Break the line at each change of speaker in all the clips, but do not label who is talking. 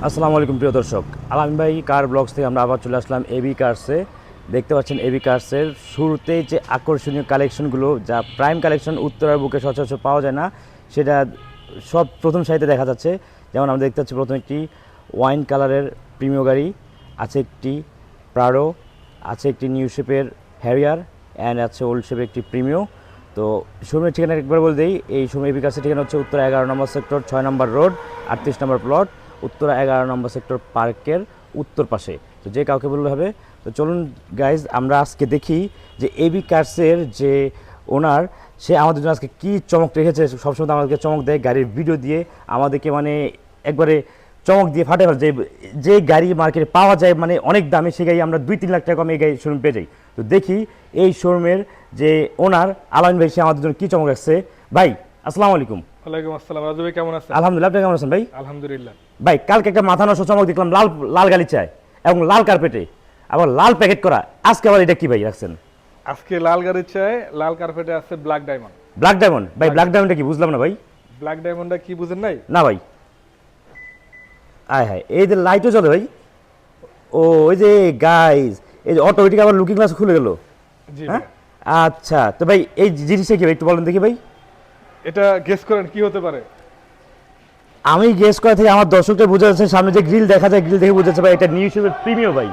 আসসালামু আলাইকুম প্রিয় দর্শক, আলামিন ভাই কার ব্লগস থেকে আমরা আবার চলে আসলাম এবি কার্সে। দেখতে পাচ্ছেন এবি কার্সের শুরুতেই যে আকর্ষণীয় কালেকশনগুলো, যা প্রাইম কালেকশন উত্তরার বুকে সচরাচর পাওয়া যায় না, সেটা সব প্রথম সারিতে দেখা যাচ্ছে। যেমন আমরা দেখতে পাচ্ছি প্রথম একটি ওয়াইন কালারের প্রিমিয় গাড়ি, আছে একটি প্রাডো, আছে একটি নিউ শেপের হ্যারিয়ার অ্যান্ড আছে ওল্ড শেপের একটি প্রিমিও। তো শোরুমের ঠিকানা একবার বলে দিই, এই শোরুম এবি কার্সের ঠিকানা হচ্ছে উত্তরা 11 নম্বর সেক্টর 6 নম্বর রোড 38 নম্বর প্লট, উত্তরা 11 নম্বর সেক্টর পার্কের উত্তর পাশে। তো যে কাউকে বললে হবে। তো চলুন গাইজ, আমরা আজকে দেখি যে এবি কার্সের যে ওনার, সে আমাদের জন্য আজকে কী চমক রেখেছে। সবসময় আমাদেরকে চমক দেয় গাড়ির ভিডিও দিয়ে, আমাদেরকে মানে একবারে চমক দিয়ে ফাটে ফেলে। যে গাড়ি মার্কেটে পাওয়া যায় মানে অনেক দামে, সেই গাড়ি আমরা 2-3 লাখ টাকা কমে এই গাড়ি শোরুম পেয়ে যাই। তো দেখি এই শোরুমের যে ওনার আলামিন ভাই, সে আমাদের জন্য কী চমক রাখছে। ভাই আসসালামু আলাইকুম।
ওয়ালাইকুম আসসালাম। রাজু ভাই কেমন আছেন?
আলহামদুলিল্লাহ, আপনি কেমন আছেন ভাই?
আলহামদুলিল্লাহ।
ভাই কালকে একটা মাথা নষ্ট চমক দেখলাম, লাল লাল গালি চায় এবং লাল কার্পেটে, আবার লাল প্যাকেট করা। আজকে আবার এটা কি ভাই রাখছেন?
আজকে লাল গাড়ির চায় লাল কার্পেটে আছে ব্ল্যাক ডায়মন্ড।
ব্ল্যাক ডায়মন্ড ভাই, ব্ল্যাক ডায়মন্ডটা কি বুঝলাম না ভাই।
ব্ল্যাক ডায়মন্ডটা কি বুঝেন নাই?
না ভাই। আয় হায়, এই যে লাইটও চলে ভাই। ও ওই যে গাইজ, এই যে অটোমেটিক আবার লুকিং গ্লাস খুলে গেল।
জি
হ্যাঁ
ভাই।
আচ্ছা, তো ভাই এই জিনিসটা কি ভাই একটু বলেন দেখি ভাই।
এটা গেস করেন কি হতে পারে?
আমি গেস করা থেকে আমার দর্শকদের বোঝা যাচ্ছে, সামনে যে গ্রিল দেখা যায়, গ্রিল দেখে বোঝা যাচ্ছে ভাই এটা নিউ শেপের প্রিমিয়াম ভাই।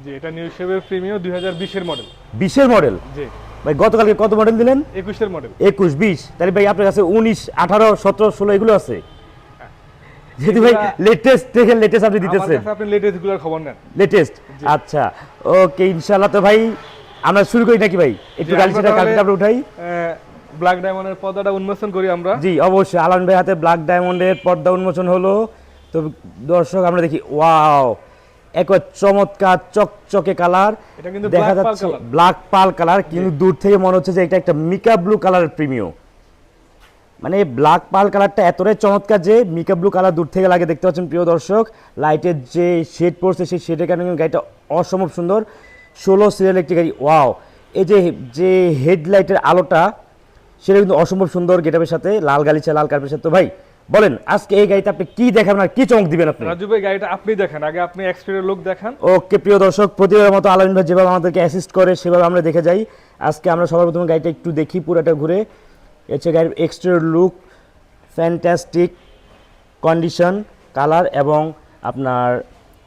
জি, এটা নিউ শেপের প্রিমিয়াম 2020 এর মডেল।
20-এর মডেল।
জি,
ভাই গতকালকে কত মডেল দিলেন?
21 এর মডেল।
21, 20, তাহলে ভাই আপনার কাছে 19, 18, 17, 16 এগুলো আছে। যদি ভাই লেটেস্ট থেকে লেটেস্ট আপনি
আমার
দিতেছেন,
কাছে আপনি লেটেস্ট গুলোর খবর নেন।
লেটেস্ট। আচ্ছা ওকে, ইনশাআল্লাহ। তো ভাই আমরা শুরু করি নাকি ভাই? একটু গাড়ি সেটা কার্পেট আমরা উঠাই।
ব্ল্যাক ডায়মন্ডের পর্দাটা উন্মোচন করি আমরা।
জি অবশ্যই, আলামিন ভাই হাতে ব্ল্যাক ডায়মন্ডের পর্দা উন্মোচন হলো। তো দর্শক আমরা দেখি, ওয়াও, এক চমৎকার চকচকে কালার।
এটা কিন্তু
দেখা
ব্ল্যাক পাল
যাচ্ছে
কালার।
ব্ল্যাক পাল কালার, কিন্তু দূর থেকে মনে হচ্ছে যে এটা একটা মিকা ব্লু কালারের প্রিমিয়াম। মানে ব্ল্যাক পাল কালারটা এতটাই চমৎকার যে মিকা ব্লু কালার দূর থেকে লাগে। দেখতে পাচ্ছেন প্রিয় দর্শক, লাইটের যে শেড পড়ছে সেই শেডের কারণে কিন্তু গাড়িটা অসম্ভব সুন্দর। 16 সিরিয়াল একটি গাড়ি। ওয়াও, এই যে যে হেডলাইটের আলোটা, সেটা কিন্তু অসম্ভব সুন্দর গেটআপের সাথে, লাল গালিচা লাল কার্পের সাথে। তো ভাই বলেন আজকে এই গাড়িতে আপনি কি দেখাবেন আর কি চমক দিবেন আপনি?
রাজু ভাই গাড়িটা আপনি দেখেন, আগে আপনি এক্সটেরিয়র লুক দেখান।
ওকে প্রিয় দর্শক, প্রতিবারের মতো আলামিন ভাই যেভাবে আমাদেরকে অ্যাসিস্ট করে সেভাবে আমরা দেখে যাই। আজকে আমরা সবার প্রথমে গাড়িটা একটু দেখি পুরোটা ঘুরে। হচ্ছে গাড়ির exterior look, fantastic condition, colour, এবং আপনার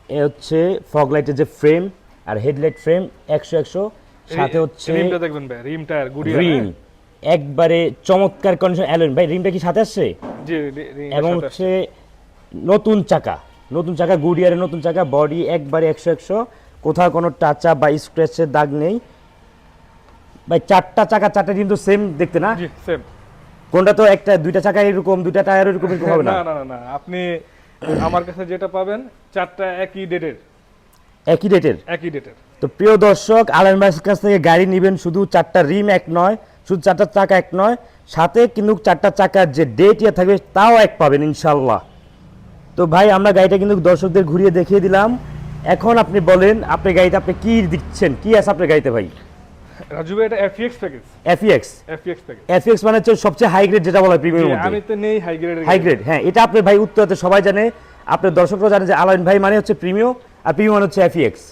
এ হচ্ছে ফগ লাইটের যে ফ্রেম আর হেডলাইট ফ্রেম 100 সাথে হচ্ছে
রিমটা দেখবেন ভাই, রিম টায়ার গুড়িয়া।
রিম একবারে চমৎকার কন্ডিশন অ্যালয়েন। ভাই রিমটা কি সাথে আসছে?
জি,
এবং হচ্ছে নতুন চাকা, নতুন চাকা, গুডিয়ারের নতুন চাকা, বডি একবারে 100, কোথাও কোনো টাচ আপ বা স্ক্র্যাচের দাগ নেই। ভাই চারটা চাকা, চারটা কিন্তু সেম দেখতে না?
জি সেম।
কোনটা তো একটা দুইটা চাকা এরকম, দুইটা টায়ার এরকম এরকম হবে না?
না না না না, আপনি আমার কাছে যেটা পাবেন চারটা একই ডেটের।
একই রেটের।
একই ডেটের।
তো প্রিয় দর্শক, আলামিন ভাইয়ের কাছ থেকে গাড়ি নেবেন, শুধু চারটা রিম এক নয়, শুধু চারটা চাকা এক নয়, সাথে কিন্তু চারটা চাকার যে ডেট ইয়ে থাকবে তাও এক পাবেন ইনশাল্লাহ। তো ভাই আমরা গাড়িটা কিন্তু দর্শকদের ঘুরিয়ে দেখিয়ে দিলাম। এখন আপনি বলেন, আপনি গাড়িতে আপনি কি দিচ্ছেন, কি আছে আপনার গাড়িতে ভাই?
রাজু ভাই এটা FX package.
FX.
FX package.
FX মানে হচ্ছে সবচেয়ে হাই গ্রেড যেটা বলা হয় প্রিমিয়াম মধ্যে।
আমি তো নেই হাই গ্রেডের।
হাই গ্রেড, হ্যাঁ, এটা আপনি ভাই উত্তরাতে সবাই জানে, আপনার দর্শকরা জানে যে আলামিন ভাই মানে হচ্ছে প্রিমিয়াম, আর প্রিমিয়াম মানে হচ্ছে এফএক্স।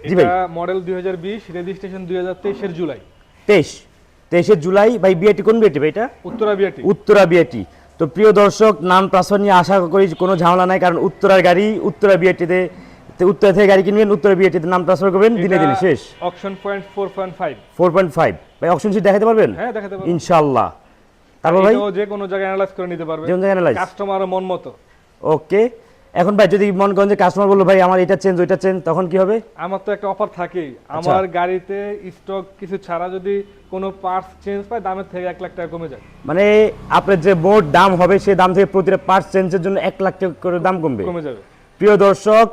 জি ভাই।
এটা মডেল 2020, রেজিস্ট্রেশন 2023 এর জুলাই।
23 জুলাই। ভাই বিআইটি কোন বিআইটি ভাই এটা?
উত্তরা বিআরটি।
উত্তরা বিআইটি। তো প্রিয় দর্শক, নাম ট্রান্সফার নিয়ে আশা করি কোনো ঝামেলা নাই, কারণ উত্তরার গাড়ি উত্তরা বিআইটিতে, উত্তরা থেকে গাড়ি কিনবেন উত্তরা বিআইটিতে নাম ট্রান্সফার করবেন, দিনে দিনে শেষ।
Auction point 4.5।
4.5 ভাই অপশন শিট দেখাতে পারবেন?
হ্যাঁ দেখাতে পারবো
ইনশাআল্লাহ। তারপর ভাই
এটাও যে কোনো জায়গায় অ্যানালাইজ করে নিতে পারবে,
যে কোনো জায়গায় analyze?
কাস্টমারের মন মতো।
ওকে। এখন ভাই যদি মন করেন যে কাস্টমার বললো ভাই আমার এটা চেঞ্জ ওইটা চেঞ্জ, তখন কি হবে?
আমার তো একটা অফার থাকেই,
আচ্ছা।
আমার গাড়িতে স্টক কিছু ছাড়া যদি কোনো পার্টস চেঞ্জ পায় দামের থেকে 1 লাখ টাকা কমে যায়।
মানে আপনার যে মোট দাম হবে সেই দাম থেকে প্রতিটা পার্টস চেঞ্জের জন্য 1 লাখ টাকা করে দাম কমবে।
কমে যাবে।
প্রিয় দর্শক,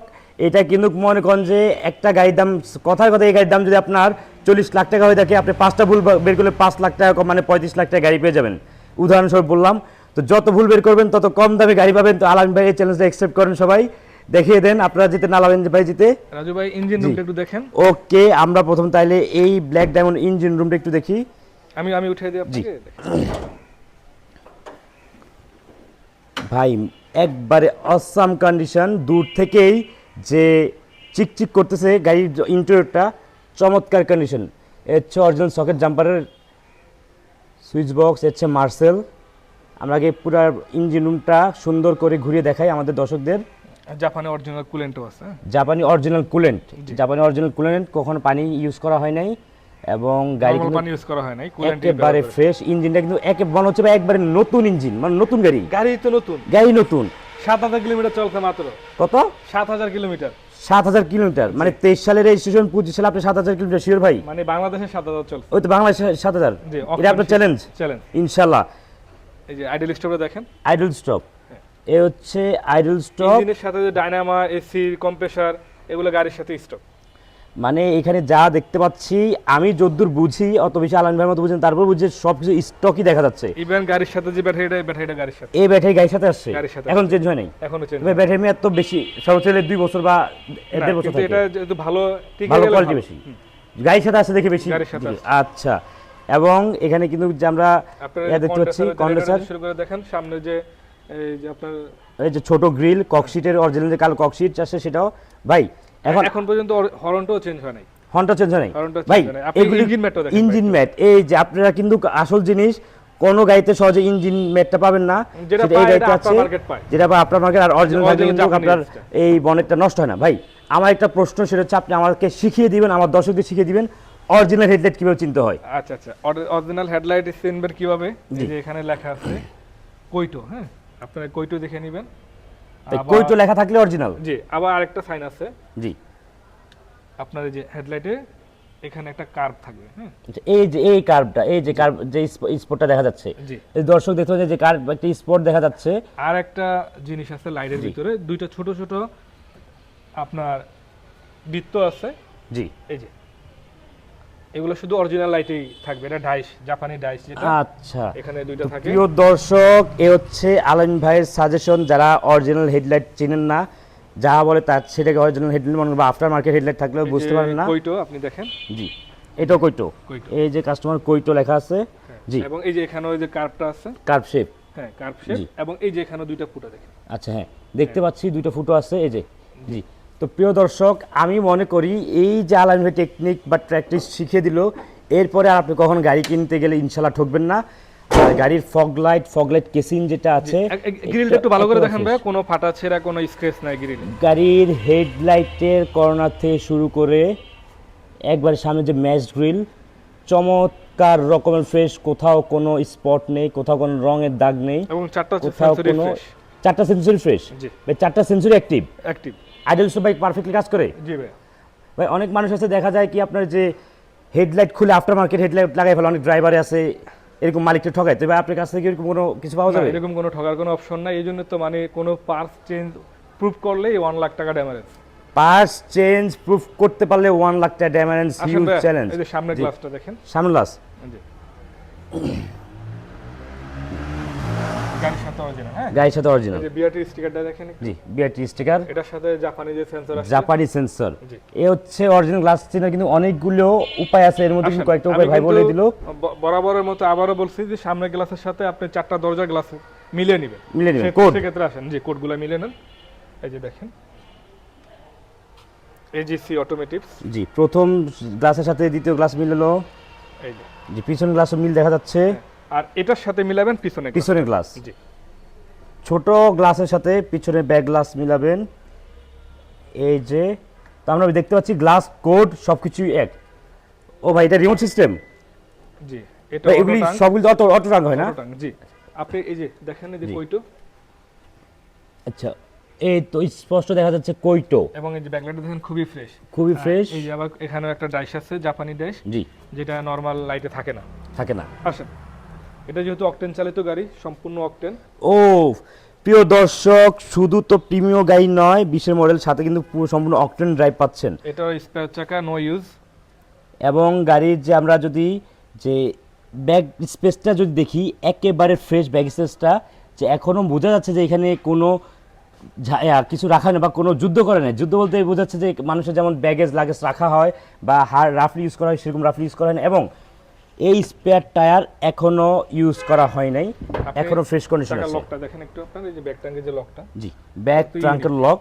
এটা কিন্তু মনে করেন যে একটা গাড়ির দাম, কথার কথা এই গাড়ির দাম যদি আপনার 40 লাখ টাকা হয়ে থাকে, আপনি 5টা ভুল বের করলে 5 লাখ টাকা কম, মানে 35 লাখ টাকা গাড়ি পেয়ে যাবেন, উদাহরণস্বরূপ বললাম। তো যত ভুল বের করবেন তত কম দামে গাড়ি পাবেন। তো আলামিন ভাই এই চ্যালেঞ্জটা অ্যাকসেপ্ট করেন, সবাই দেখিয়ে দেন, আপনারা জিতে না আলামিন ভাই জিতে।
রাজু ভাই ইঞ্জিন রুমটা একটু দেখেন।
ওকে, আমরা প্রথম তাইলে এই ব্ল্যাক ডায়মন্ড ইঞ্জিন রুমটা একটু দেখি।
আমি উঠিয়ে দিই আপনাকে।
ভাই একবারে অসাম কন্ডিশন, দূর থেকেই যে চিকচিক করতেছে গাড়ির ইন্টেরিয়রটা, চমৎকার কন্ডিশন। এর হচ্ছে অরিজিনাল সকেট জাম্পারের সুইচ বক্স, হচ্ছে মার্সেল। আমরা আগে পুরো ইঞ্জিন রুমটা সুন্দর করে ঘুরিয়ে দেখাই আমাদের দর্শকদের।
জাপানে অরিজিনাল কুলেন্টও আছে।
জাপানি অরিজিনাল কুলেন্ট, জাপানি অরিজিনাল কুলেন্ট, কখনো পানি ইউজ করা হয় নাই এবং গাড়ি
নরমাল পানি ইউজ করা হয় নাই, কুলেন্ট
একেবারে ফ্রেশ। ইঞ্জিনটা কিন্তু মনে হচ্ছে একবারে নতুন ইঞ্জিন, মানে নতুন গাড়ি।
গাড়ি তো নতুন,
গাড়ি নতুন।
7000 কিলোমিটার চলছে মাত্র।
কত?
7000 কিলোমিটার।
7000 কিলোমিটার, মানে 23 সালের রেজিস্ট্রেশন, 25 সালে আপনি 7000 কিলোমিটার শিওর ভাই?
মানে বাংলাদেশে 7000 চলছে।
ওই তো বাংলাদেশে 7000।
জি,
এটা আপনার চ্যালেঞ্জ
চ্যালেঞ্জ
ইনশাআল্লাহ।
এই যে আইডল স্টপটা দেখেন,
আইডল স্টপ, এ হচ্ছে আইডল স্টপ।
ইঞ্জিনের সাথে যে ডায়নামা, এসি, কম্প্রেসার, এগুলো গাড়ির সাথে স্টক।
মানে এখানে যা দেখতে পাচ্ছি, আমি যদ্দূর বুঝি, অত বেশি আলান ভাইয়ের মতো বুঝেন, তারপর বুঝি সবকিছু স্টকই দেখা যাচ্ছে।
ইভেন গাড়ির সাথে যে ব্যাটারিটা, এই ব্যাটারিটা গাড়ির সাথে,
এই ব্যাটারি গাড়ির সাথে আসছে,
গাড়ির সাথে
এখন চেঞ্জ হয় নাই।
এখনো চেঞ্জ
তবে ব্যাটারি মেয়াদ তো বেশি, সর্বোচ্চ 2 বছর বা 1.5 বছর
কিন্তু
থাকে।
এটা যেহেতু ভালো টিকে
ভালো
গেলে
কোয়ালিটি বেশি, গাড়ির সাথে আসছে দেখে বেশি।
গাড়ির সাথে
জি, আচ্ছা। এবং এখানে কিন্তু যে আমরা দেখতে পাচ্ছি কন্ডেন্সার,
শুরু করে দেখেন সামনে যে এই যে আপনার
এই যে ছোট গ্রিল, ককশিটের অরিজিনাল যে কালো ককশিট আছে সেটাও ভাই।
এখন পর্যন্ত হর্নটাও চেঞ্জ হয় নাই,
হর্নটা চেঞ্জ হয় নাই
হর্নটা
ভাই।
চেঞ্জ হয় নাই। আপনি ইঞ্জিন ম্যাটও দেখেন,
ইঞ্জিন ম্যাট, এই যে আপনারা কিন্তু আসল জিনিস কোন গাড়িতে সহজে ইঞ্জিন ম্যাটটা পাবেন না,
যেটা
সেটা এই গাড়িতে আছে,
আফটার মার্কেট পায়,
যেটা বা আপনার মার্কেট। আর অরিজিনাল থাকলে কিন্তু
জাপানি
আপনার
জিনিসটা।
এই বনেটটা নষ্ট হয় না ভাই। আমার একটা প্রশ্ন, সেটা হচ্ছে আপনি আমাকে শিখিয়ে দিবেন, আমার দর্শকদের শিখিয়ে দিবেন অরিজিনাল হেডলাইট কিভাবে চিনতে হয়।
আচ্ছা আচ্ছা, অরিজিনাল হেডলাইট চিনবেন কিভাবে? এই যে এখানে লেখা আছে কইটো, হ্যাঁ, আপনারা কইটো দেখে নেবেন।
কইটো লেখা থাকলে অরিজিনাল।
জি, আবার আরেকটা সাইন আছে,
জি,
আপনার এই যে হেডলাইটে এখানে একটা কার্ভ থাকবে, হ্যাঁ,
এই যে এই কার্ভটা, এই যে কার্ভ, যে স্পটটা দেখা যাচ্ছে,
জি।
এই দর্শক দেখতে পাচ্ছে যে কার্ভ, একটা স্পট দেখা যাচ্ছে।
আর একটা জিনিস আছে লাইটের ভিতরে, দুইটা ছোট ছোট আপনার বৃত্ত আছে,
জি,
এই যে এগুলো শুধু অরিজিনাল লাইটেই থাকবে। এটা ডাইস, জাপানি ডাইস যেটা,
আচ্ছা।
এখানে দুইটা থাকে।
প্রিয় দর্শক, এ হচ্ছে আলাইন ভাইয়ের সাজেশন। যারা অরিজিনাল হেডলাইট চিনেন না, যা বলে তার সেটাকে অরিজিনাল হেডলাইট মনে করবে, আফটার মার্কেট হেডলাইট থাকলেও বুঝতে পারেন না।
কইটো আপনি দেখেন,
জি, এটাও কইটো,
কইটো।
এই যে কাস্টমার কইটো লেখা আছে। জি,
এবং এই যে এখানে ওই যে কার্ভটা আছে,
কার্ভ শেপ,
হ্যাঁ, কার্ভ শেপ। এবং এই যে এখানে দুইটা ফুটা দেখেন।
আচ্ছা, হ্যাঁ দেখতে পাচ্ছি দুটো ফুটো আছে, এই যে। জি, তো প্রিয় দর্শক, আমি মনে করি এই যে আলাইন ভাই টেকনিক বা প্র্যাকটিস শিখিয়ে দিল, এরপরে আর আপনি কখন গাড়ি কিনতে গেলে ইনশাল্লাহ ঠকবেন না। আর গাড়ির ফগ লাইট কেসিং যেটা আছে,
গ্রিলটা একটু ভালো করে দেখেন ভাই, কোনো ফাটা ছেঁড়া কোনো স্ক্র্যাচ নাই গ্রিলে।
গাড়ির হেডলাইটের কর্নার থেকে শুরু করে একবার সামনে যে ম্যাচ গ্রিল, চমৎকার রকমের ফ্রেশ, কোথাও কোনো স্পট নেই, কোথাও কোনো রঙের দাগ নেই,
এবং চারটা
কোথাও
সেন্সরি
কোনো,
ফ্রেশ।
4টা সেন্সরি ফ্রেশ,
জি।
ভাই 4টা sensory active.
Active,
idle stop bike perfectly কাজ করে।
জি ভাই।
ভাই অনেক মানুষ আছে, দেখা যায় কি আপনার যে হেডলাইট খুলে আফটার মার্কেট হেডলাইট লাগাই ফেলে, অনেক ড্রাইভারে আছে এরকম মালিককে ঠকায়। তবে আপনার কাছ থেকে এরকম কোনো কিছু পাওয়া যাবে?
এরকম কোনো ঠকার কোনো অপশন নাই। এই জন্য তো মানে কোনো পার্টস চেঞ্জ প্রুফ করলেই 1 লাখ টাকা ড্যামেজ।
পার্টস চেঞ্জ প্রুফ করতে পারলে 1 লাখ টাকা ড্যামেজ, হিউজ চ্যালেঞ্জ।
এই যে সামনের গ্লাসটা দেখেন,
সামনে গ্লাস,
জি, গাড়ির সাথে অরিজিনাল, হ্যাঁ,
গাড়ির সাথে অরিজিনাল।
এই যে বিআরটি স্টিকারটা দেখেন একটু।
জি, বিআরটি স্টিকার,
এটার সাথে জাপানি যে সেন্সর আছে,
জাপানি সেন্সর।
জি।
এ হচ্ছে অরিজিনাল গ্লাস চেনার কিন্তু অনেকগুলো উপায় আছে, এর মধ্যে কিন্তু কয়েকটা উপায়
আমি
ভাই বলে
কিন্তু
দিল।
বরাবরের মতো আবারও বলছি যে সামনের গ্লাসের সাথে আপনি 4টা দরজা গ্লাস মিলিয়ে নেবেন,
মিলিয়ে নেবেন। কোড,
সেক্ষেত্রে আসেন, জি, কোডগুলো মিলিয়ে নেন। এই যে দেখেন এজিসি অটোমেটিভস,
জি, প্রথম গ্লাসের সাথে দ্বিতীয় গ্লাস মিললো,
এই যে,
জি, পিছনের গ্লাসও মিল দেখা যাচ্ছে।
আর এটার সাথে মিলাবেন
পিছনের গ্লাস,
জি,
ছোট গ্লাসের সাথে পিছনে ব্যাক গ্লাস মিলাবেন। এই যে, তো আমরা দেখতে পাচ্ছি গ্লাস কোড সবকিছুই এক। ও ভাই, এটা রিমোট সিস্টেম?
জি, এটা
এগুলি সবগুলো অটো রাং হয় না?
জি, আপনি এই যে দেখেন, এই যে কইটো,
আচ্ছা, এই তো স্পষ্ট দেখা যাচ্ছে কইটো,
এবং এই যে ব্যাকলাইটটা দেখেন খুবই ফ্রেশ,
খুবই ফ্রেশ।
এই যে আবার এখানেও একটা ডাইস আছে, জাপানি ডাইস,
জি,
যেটা নরমাল লাইটে থাকে না।
থাকে না।
আসেন, এটা যেহেতু অকটেন চালিত গাড়ি, সম্পূর্ণ অকটেন।
ও প্রিয় দর্শক, শুধু তো প্রিমিয়াম গাড়ি নয়, 20-এর মডেল, সাথে কিন্তু পুরো সম্পূর্ণ অকটেন ড্রাইভ পাচ্ছেন।
এটা স্পেয়ার চাকা, নো ইউজ।
এবং গাড়ির যে আমরা যদি যে ব্যাক স্পেসটা যদি দেখি, একেবারে ফ্রেশ ব্যাক স্পেসটা, যে এখনও বোঝা যাচ্ছে যে এখানে কোনো কিছু রাখা নেই বা কোনো যুদ্ধ করে নেই। যুদ্ধ বলতে বোঝাচ্ছে যে মানুষের যেমন ব্যাগেজ লাগেজ রাখা হয় বা রাফলি ইউজ করা হয়, সেরকম রাফলি ইউজ করা হয় না। এবং এই স্পেয়ার টায়ার এখনো ইউজ করা হয় নাই,
আপনি
এখনো ফ্রেশ কন্ডিশন
চাকার
আছে।
লকটা দেখেন একটু, আপনার এই যে ব্যাক ট্যাঙ্কের যে লকটা,
জি, ব্যাক
কত
ট্রাঙ্কের লক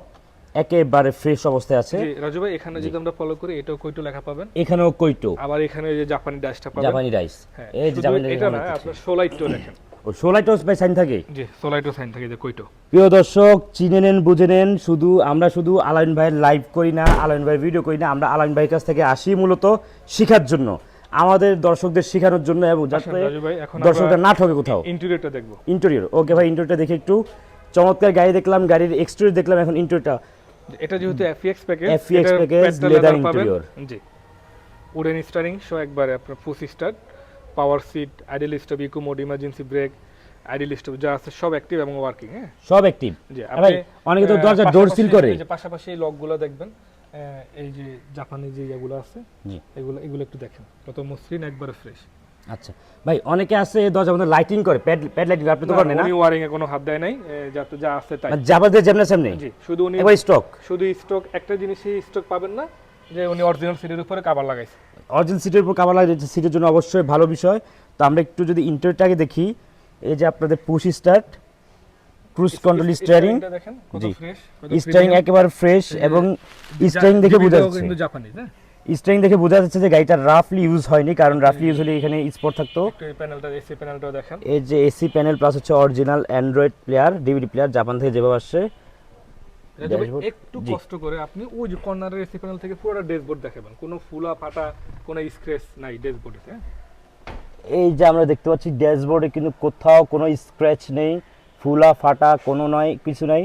একেবারে ফ্রেশ অবস্থায় আছে।
জি রাজু ভাই, এখানে যদি আমরা ফলো করি এটাও কইটো লেখা পাবেন,
এখানেও কৈটো,
আবার এখানে এই যে জাপানি ডাইসটা পাবেন,
জাপানি রাইস,
হ্যাঁ
এই যে
শুধু
জাপানি
এটা না,
রাইস,
আপনার সোলাইটও দেখেন,
ও 16 বাই সাইন থাকে।
জি সোলাইটও সাইন থাকে যে কইটো।
প্রিয় দর্শক, চিনে নেন, বুঝে নেন, আমরা শুধু আলামিন ভাইয়ের লাইভ করি না, আলামিন ভাইয়ের ভিডিও করি না, আমরা আলামিন ভাইয়ের কাছ থেকে আসি মূলত শেখার জন্য, আমাদের দর্শকদের শেখানোর জন্য, এবং যাতে
রাজু ভাই এখন
দর্শকরা না ঠকে কোথাও।
ইন্টেরিয়রটা দেখবো।
ইন্টেরিয়র, ওকে ভাই, ইন্টেরিয়রটা দেখে একটু চমৎকার গাড়ি দেখলাম, গাড়ির এক্সটেরিয়র দেখলাম, এখন ইন্টেরিয়রটা।
এটা যেহেতু FEX package,
FEX package, leather interior,
জি উডেন স্টারিং সহ একবারে আপনার full start, power seat, idle stop, eco mode, emergency brake, idle stop যা আছে সব অ্যাক্টিভ এবং ওয়ার্কিং। হ্যাঁ
সব অ্যাক্টিভ।
জি
ভাই অনেকে তো দরজা ডোর সিল করে,
এই যে পাশাপাশি এই লকগুলো দেখবেন, এই যে জাপানি যে ইয়েগুলো আছে,
জি
এগুলো একটু দেখেন কত মসৃণ, একবারে ফ্রেশ।
আচ্ছা ভাই, অনেকে আছে দরজার মধ্যে লাইটিং করে, প্যাড লাইটিং, আপনি তো করেন না?
উনি ওয়ারিং এ কোনো হাত দেয় নাই, যাতে যা আছে তাই,
জাবাদের যেমন সামনে,
জি শুধু উনি
একবার স্টক,
শুধু স্টক, একটা জিনিসই স্টক পাবেন না যে উনি অরিজিনাল সিটের উপরে কভার লাগাইছে।
অরিজিনাল সিটের উপর কাভার লাগিয়েছে, সিটের জন্য অবশ্যই ভালো বিষয়। তো আমরা একটু যদি ইন্টেরিয়রটাকে দেখি, এই যে আপনাদের push start, cruise control steering,
দেখেন কত
জি
ফ্রেশ,
স্টিয়ারিং একেবারে ফ্রেশ, এবং স্টিয়ারিং দেখে বোঝা যাচ্ছে,
কিন্তু জাপানি, হ্যাঁ
স্টিয়ারিং দেখে বোঝা যাচ্ছে যে গাড়িটা রাফলি ইউজ হয়নি, কারণ রাফলি ইউজ হলে এখানে স্পট থাকতো।
একটু এই প্যানেলটা, এসি প্যানেলটাও দেখেন,
এই যে এসি প্যানেল প্লাস হচ্ছে original Android player, DVD player, Japan থেকে যেভাবে আসছে। ড্যাশবোর্ড,
একটু
জি।
কষ্ট করে আপনি ওই যে কর্নারের এসি প্যানেল থেকে পুরোটা ড্যাশবোর্ড দেখাবেন, কোনো ফুলা ফাটা কোনো স্ক্র্যাচ নাই ড্যাশবোর্ডে। হ্যাঁ
এই যে আমরা দেখতে পাচ্ছি ড্যাশবোর্ডে কিন্তু কোথাও কোনো স্ক্র্যাচ নেই, ফুলা ফাটা কোনো নয়, কিছু নাই,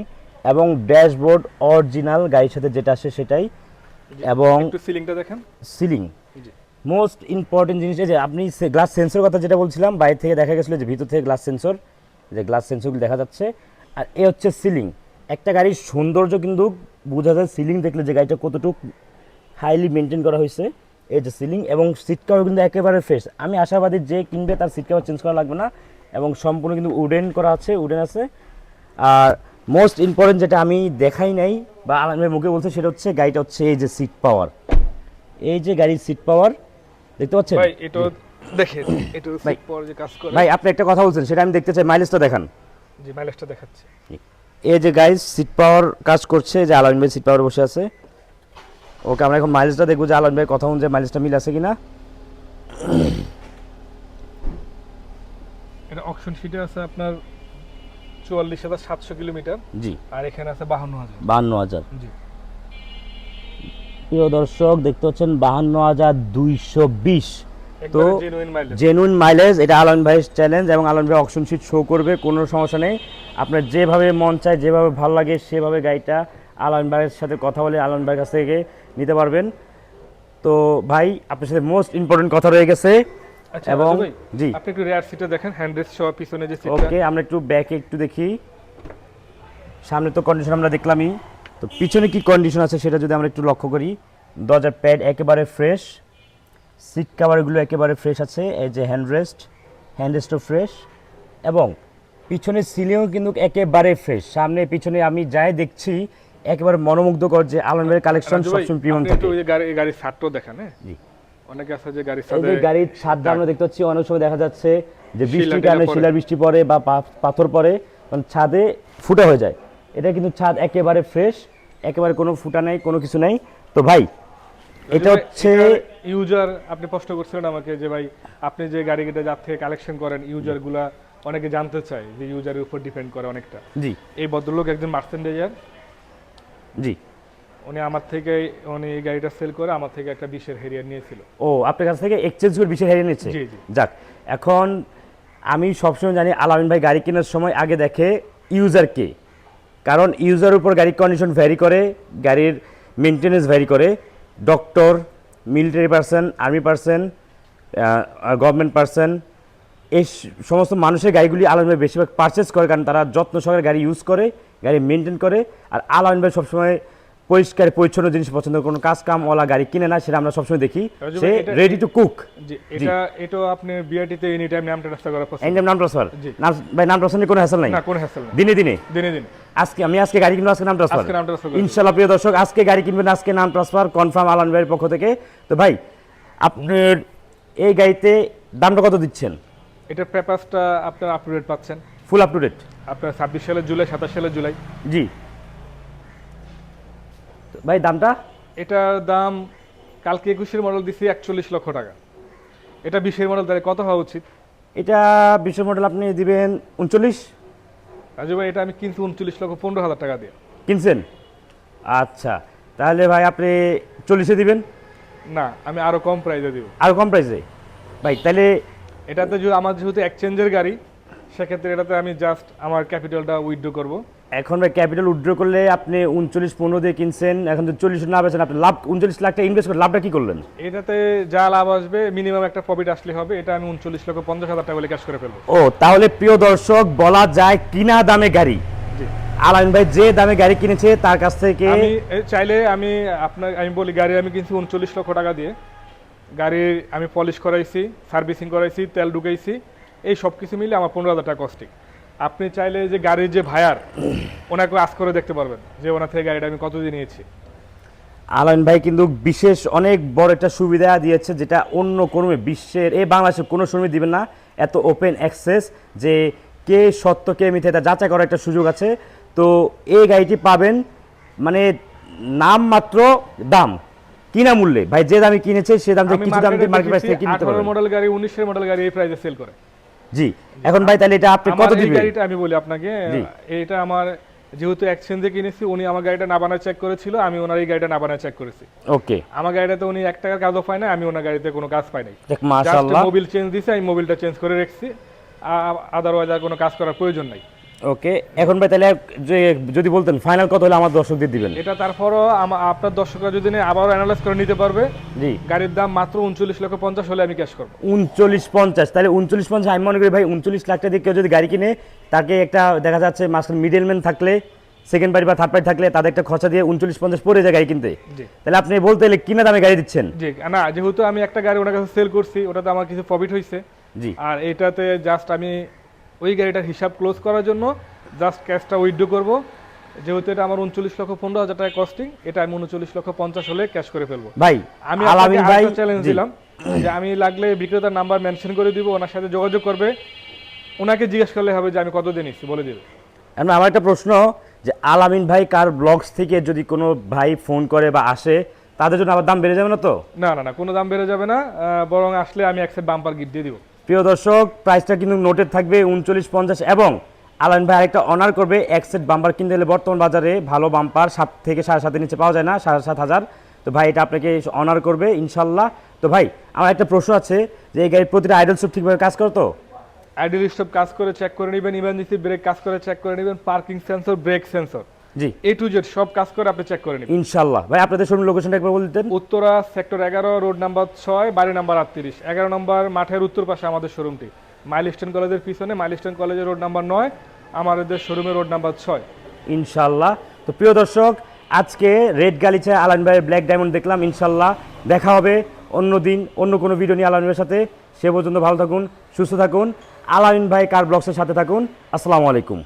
এবং ড্যাশবোর্ড অরিজিনাল গাড়ির সাথে যেটা আসে সেটাই। এবং
একটু সিলিংটা দেখেন,
সিলিং,
জি
মোস্ট ইম্পর্টেন্ট জিনিস, এই যে আপনি গ্লাস সেন্সর কথা যেটা বলছিলাম, বাইরে থেকে দেখা গেছিলো যে ভিতর থেকে গ্লাস সেন্সর, যে গ্লাস সেন্সরগুলো দেখা যাচ্ছে। আর এ হচ্ছে সিলিং, একটা গাড়ির সৌন্দর্য কিন্তু বোঝা যায় সিলিং দেখলে, যে গাড়িটা কতটুকু হাইলি মেনটেন করা হয়েছে। এই যে সিলিং এবং সিট কভার কিন্তু একেবারে ফ্রেশ, আমি আশাবাদী যে কিনবে তার সিট কভার চেঞ্জ করা লাগবে না, এবং সম্পূর্ণ কিন্তু উডেন করা আছে, উডেন আছে। আর মোস্ট ইম্পর্টেন্ট যেটা আমি দেখাই নাই বা আমার মুখে বলছে, সেটা হচ্ছে গাড়িটা হচ্ছে এই যে সিট পাওয়ার, এই যে গাড়ির সিট পাওয়ার দেখতে পাচ্ছেন
ভাই, এটা দেখেন, এটা সিট পাওয়ার যে কাজ করে।
ভাই। আপনি একটা কথা বলছেন, সেটা আমি দেখতে চাই, মাইলেজটা দেখান।
জি মাইলেজটা দেখাচ্ছে,
এই যে গাইস সিট পাওয়ার কাজ করছে, যে আলামিন ভাই সিট পাওয়ার বসে আছে। ওকে, আমরা এখন মাইলেজটা দেখবো যে আলামিন ভাই কথা অনুযায়ী মাইলেজটা মিল আছে কিনা।
এটা অকশন শিটে আছে আপনার 44,700 কিলোমিটার,
জি,
আর এখানে আছে 52,000।
52,000।
জি
প্রিয় দর্শক দেখতে পাচ্ছেন 52,220, তো
একবারে জেনুইন মাইলেজ।
Genuine mileage. এটা আলামিন ভাইয়ের চ্যালেঞ্জ, এবং আলামিন ভাই অকশন শিট শো করবে, কোনো সমস্যা নেই। আপনার যেভাবে মন চায়, যেভাবে ভালো লাগে, সেভাবে গাড়িটা আলামিন ভাইয়ের সাথে কথা বলে আলামিন ভাইয়ের কাছ থেকে নিতে পারবেন। তো ভাই, আপনার সাথে মোস্ট ইম্পর্টেন্ট কথা রয়ে গেছে।
আচ্ছা
এবং
রাজু ভাই,
জি,
আপনি একটু রেয়ার সিটে দেখেন, হ্যান্ডরেস্ট সহ পিছনে যে সিটটা।
ওকে, আমরা একটু ব্যাকে একটু দেখি। সামনে তো কন্ডিশন আমরা দেখলামই, তো পিছনে কি কন্ডিশন আছে সেটা যদি আমরা একটু লক্ষ্য করি। দরজার প্যাড একেবারে ফ্রেশ, সিট কাভারগুলো একেবারে ফ্রেশ আছে, এই যে হ্যান্ডরেস্টও ফ্রেশ, এবং পিছনের সিলিংও কিন্তু একেবারে ফ্রেশ। সামনে পিছনে আমি যাই দেখছি একেবারে মনোমুগ্ধকর, যে আলামিন ভাইয়ের কালেকশন
রাজু ভাই,
সবসময় প্রিমিয়াম
আপনি
থাকে।
একটু ওই যে গাড়ির ছাদটাও দেখেন। হ্যাঁ
জি,
অনেকে আছে যে গাড়ির
এই
ছাদে,
যে গাড়ির ছাদটা আমরা দেখতে পাচ্ছি, অনেক সময় দেখা যাচ্ছে যে বৃষ্টির
শিলা
কারণে
পড়ে।
শিলার বৃষ্টি পড়ে বা পাথর পড়ে, মানে ছাদে ফুটা হয়ে যায়। এটা কিন্তু ছাদ একেবারে ফ্রেশ, একেবারে কোনো ফুটা নেই, কোনো কিছু নেই। তো ভাই, এটা হচ্ছে
ইউজার, আপনি প্রশ্ন করছিলেন আমাকে যে ভাই আপনি যে গাড়িটা যার থেকে কালেকশন করেন, ইউজার গুলা অনেকে জানতে চায়, যে ইউজারের উপর ডিপেন্ড করে অনেকটা।
জি
এই ভদ্রলোক একজন মার্চেন্ডাইজার,
জি,
উনি আমার থেকে, উনি এই গাড়িটা সেল করে আমার থেকে একটা 20-এর হেরিয়ার নিয়েছিল।
ও আপনার কাছ থেকে এক্সচেঞ্জ করে বিষয় হারিয়ে নিচ্ছে।
জি, জি।
যাক, এখন আমি সবসময় জানি আলামিন ভাই গাড়ি কেনার সময় আগে দেখে ইউজারকে, কারণ ইউজার উপর গাড়ির কন্ডিশন ভ্যারি করে, গাড়ির মেনটেনেন্স ভ্যারি করে। Doctor, military person, army person, government person, এই সমস্ত মানুষের গাড়িগুলি আলামিন ভাই বেশিরভাগ পারচেস করে, কারণ তারা যত্ন সহকারে গাড়ি ইউজ করে, গাড়ি মেনটেন করে। আর আলামিন ভাই সবসময় পরিষ্কার পরিচ্ছন্ন জিনিস পছন্দ করে, কোনো কাজ কামওয়ালা গাড়ি কিনে না, সেটা আমরা সবসময় দেখি।
রাজু
সে
ভাই, এটা-
রেডি টু কুক।
জি, এটা আপনি বিআরটিতে এনি টাইম নাম ট্রান্সফার করা পছন্দ?
নাম ট্রান্সফার,
জি।
ভাই নাম ট্রান্সফার নিয়ে কোনো হ্যাসেল নাই,
না, কোনো হ্যাসেল না,
দিনে দিনে।
দিনে দিনে।
আজকে গাড়ি কিনবো, আজকে নাম ট্রান্সফার,
আজকে নাম ট্রান্সফার করে
ইনশাআল্লাহ। প্রিয় দর্শক, আজকে গাড়ি কিনবেন, আজকে নাম ট্রান্সফার কনফার্ম আলামিন ভাইয়ের পক্ষ থেকে। তো ভাই, আপনার এই গাড়িতে দামটা কত দিচ্ছেন?
এটার পেপারসটা আপনার আপ টু ডেট পাচ্ছেন,
ফুল আপ টু ডেট।
আপনার 26 সালের জুলাই, 27 সালের জুলাই।
জি ভাই দামটা?
এটার দাম কালকে 21-এর মডেল দিছি 41 লক্ষ টাকা। এটা 20-এর মডেল, তাহলে কত হওয়া উচিত?
এটা 20 মডেল আপনি দিবেন 39।
রাজু ভাই এটা আমি কিনছি 39,15,000 টাকা দিয়ে।
কিনছেন? আচ্ছা, তাহলে ভাই আপনি 40-এ দিবেন?
না, আমি আরো কম প্রাইসে দিব।
আর কম প্রাইসে? ভাই তাহলে
এটাতে আমার যেহেতু এক্সচেঞ্জের গাড়ি, সেক্ষেত্রে এটাতে আমি জাস্ট আমার ক্যাপিটালটা উইথড্র করব।
এখন ভাই ক্যাপিটাল উইথড্র করলে আপনি 39-15 দিয়ে কিনছেন, এখন তো 40 না বেচেন, আপনি লাভ 39 লাখ টাকা ইনভেস্ট করে লাভটা কি করলেন?
এটাতে যা লাভ আসবে মিনিমাম একটা প্রফিট আসলে হবে, এটা আমি 39,50,000 টাকা বলে ক্যাশ করে ফেলবো।
ও তাহলে প্রিয় দর্শক, বলা যায় কিনা দামে গাড়ি।
জি,
আলামিন ভাই যে দামে গাড়ি কিনেছে তার কাছ থেকে
আমি চাইলে আমি বলি গাড়ি আমি কিনছি 39 লক্ষ টাকা দিয়ে। গাড়ির আমি পলিশ করাইছি, সার্ভিসিং করাইছি, তেল ঢুকাইছি, এই সব কিছু মিলে আমার 15,000 টাকা কস্টিং। আপনি চাইলে যে গাড়ির যে ভায়ার, ওনাকে আজ করে দেখতে পারবেন যে ওনার থেকে গাড়িটা আমি কত দিয়ে নিয়েছি।
আলামিন ভাই কিন্তু বিশেষ অনেক বড় একটা সুবিধা দিয়েছে, যেটা অন্য কোনো বিশ্বের বাংলাদেশের কোনো শোরুমে দিবেন না। এত ওপেন অ্যাক্সেস, যে কে সত্য কে মিথ্যে এটা যাচাই করার একটা সুযোগ আছে। তো এই গাড়িটি পাবেন মানে নাম মাত্র দাম, কিনা মূল্যে। ভাই যে দামে কিনেছে সে দাম থেকে কিছু দাম দিয়ে মার্কেট প্রাইস থেকে কিনতে
18
পারবেন।
মডেল গাড়ি, 19-এর মডেল গাড়ি এই প্রাইসে সেল করে।
জি, এখন ভাই তাহলে এটা আপনি কত
আমার এই
দিবেন?
গাড়িটা আমি বলি আপনাকে,
জি।
এটা আমার যেহেতু এক্সচেঞ্জে কিনেছি, উনি আমার গাড়িটা না বানায় চেক করেছিল, আমি ওনার এই গাড়িটা না বানায় চেক করেছি।
ওকে,
আমার গাড়িটাতে উনি 1 টাকার কাজও পায় না, আমি ওনার গাড়িতে কোনো কাজ পাই নাই।
দেখ মাশাআল্লাহ।
মোবিল চেঞ্জ দিছে, আমি মোবিলটা চেঞ্জ করে রাখছি, আদারওয়াইজ আর কোনো কাজ করার প্রয়োজন নাই।
ওকে, এখন ভাই তাহলে যদি বলতেন ফাইনাল কত হলে আমার দর্শকদের দিবেন?
এটা তারপরও আপনার দর্শকরা যদি আবারও অ্যানালাইজ করে নিতে পারবে।
জি,
গাড়ির দাম মাত্র 39,50,000 হলে আমি ক্যাশ করবো।
39-50, তাহলে 39-50 আমি মনে করি ভাই 39 লাখ টাকা দিয়ে কেউ যদি গাড়ি কিনে, তাকে একটা দেখা যাচ্ছে মাঝখানে মিডলম্যান থাকলে, সেকেন্ড পার্টি বা থার্ড পার্টি থাকলে তাদের একটা খরচা দিয়ে 39-50 পড়ে যায় গাড়ি কিনতে।
জি
তাহলে আপনি বলতে গেলে কিনা দামে গাড়ি দিচ্ছেন?
জি, না যেহেতু আমি একটা গাড়ি ওনার কাছে সেল করছি, ওটাতে আমার কিছু প্রফিট হয়েছে।
জি,
আর এটাতে জাস্ট আমি ওই গাড়িটার হিসাব ক্লোজ করার জন্য জাস্ট ক্যাশটা উইথড্র করব। যেহেতু এটা আমার 39,15,000 টাকা কস্টিং, এটা আমি 39,50,000 হলে ক্যাশ করে ফেলবো।
ভাই
আমি
আলামিন ভাই
চ্যালেঞ্জ দিলাম যে আমি লাগলে বিক্রেতার নাম্বার মেনশন করে দিব, ওনার সাথে যোগাযোগ করবে, ওনাকে জিজ্ঞেস করলে হবে যে আমি কত দিয়ে নিচ্ছি, বলে দিবে।
এখন আমার একটা প্রশ্ন, যে আলামিন ভাই কার ব্লগস থেকে যদি কোনো ভাই ফোন করে বা আসে, তাদের জন্য আবার দাম বেড়ে যাবে না তো?
না না না, কোনো দাম বেড়ে যাবে না, বরং আসলে আমি এক সেট বাম্পার গিফট দিয়ে দিব।
প্রিয় দর্শক, প্রাইসটা কিন্তু নোটেড থাকবে 39-50, এবং আলামিন ভাই আরেকটা অনার করবে, এক সেট বাম্পার কিনতে হলে বর্তমান বাজারে ভালো বাম্পার 7 থেকে 7.5-এর নিচে পাওয়া যায় না, 7,500। তো ভাই এটা আপনাকে অনার করবে ইনশাল্লাহ। তো ভাই আমার একটা প্রশ্ন আছে, যে এই গাড়ির প্রতিটা আইডল সব ঠিকভাবে কাজ করতো?
আইডল স্টপ কাজ করে চেক করে নেবেন, ইমার্জেন্সি ব্রেক কাজ করে চেক করে নেবেন, parking sensor, break sensor,
G
A to Z সব কাজ করে আপনি চেক করে নেবেন
ইনশাল্লাহ। ভাই আপনাদের শোরুম লোকেশনটা একবার বলে দিতেন।
উত্তরা সেক্টর 11, রোড নাম্বার 6, বাড়ি নাম্বার 38, 11 নম্বর মাঠের উত্তর পাশে আমাদের শোরুমটি। মাইলস্টোন কলেজের পিছনে, মাইলস্টোন কলেজের রোড নাম্বার 9, আমাদের শোরুমের রোড নাম্বার 6
ইনশাল্লাহ। তো প্রিয় দর্শক, আজকে রেড গালিচা আলামিন ভাইয়ের ব্ল্যাক ডায়মন্ড দেখলাম। ইনশাল্লাহ দেখা হবে অন্য দিন অন্য কোনো ভিডিও নিয়ে আলামিন ভাইয়ের সাথে। সে পর্যন্ত ভালো থাকুন, সুস্থ থাকুন, আলামিন ভাই কার ব্লগসের সাথে থাকুন। আসসালামু আলাইকুম।